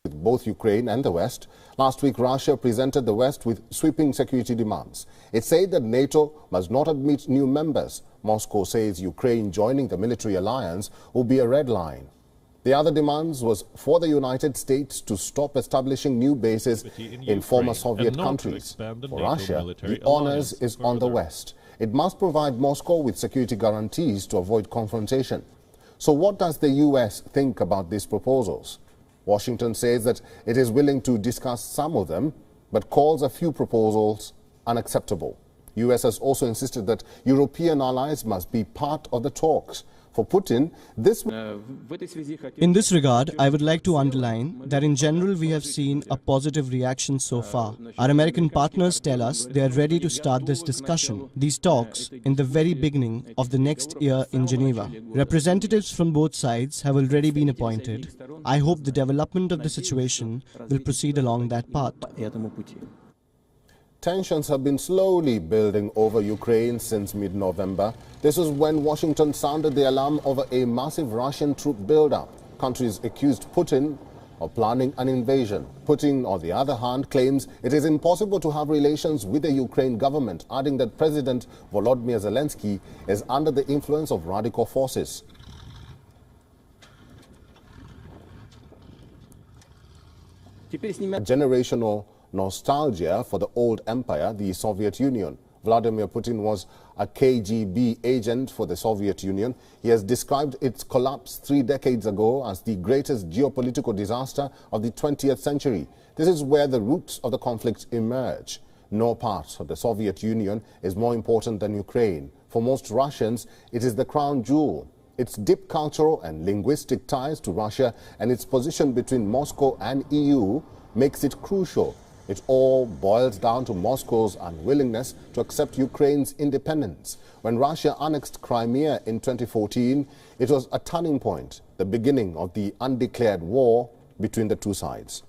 with both Ukraine and the West. Last week, Russia presented the West with sweeping security demands. It said that NATO must not admit new members. Moscow says Ukraine joining the military alliance will be a red line. The other demands was for the United States to stop establishing new bases in former Soviet countries. For Russia, the onus is on the West. It must provide Moscow with security guarantees to avoid confrontation. So what does the U.S. think about these proposals? Washington says that it is willing to discuss some of them, but calls a few proposals unacceptable. U.S. has also insisted that European allies must be part of the talks. For Putin, this... In this regard, I would like to underline that in general we have seen a positive reaction so far. Our American partners tell us they are ready to start this discussion, these talks, in the very beginning of the next year in Geneva. Representatives from both sides have already been appointed. I hope the development of the situation will proceed along that path. Tensions have been slowly building over Ukraine since mid-November. This is when Washington sounded the alarm over a massive Russian troop buildup. Countries accused Putin of planning an invasion. Putin, on the other hand, claims it is impossible to have relations with the Ukraine government, adding that President Volodymyr Zelensky is under the influence of radical forces. A generational nostalgia for the old empire, the Soviet Union. Vladimir Putin was a KGB agent for the Soviet Union. He has described its collapse 3 decades ago as the greatest geopolitical disaster of the 20th century. This is where the roots of the conflict emerge. No part of the Soviet Union is more important than Ukraine. For most Russians, it is the crown jewel. Its deep cultural and linguistic ties to Russia and its position between Moscow and EU makes it crucial. It all boils down to Moscow's unwillingness to accept Ukraine's independence. When Russia annexed Crimea in 2014, it was a turning point, the beginning of the undeclared war between the two sides.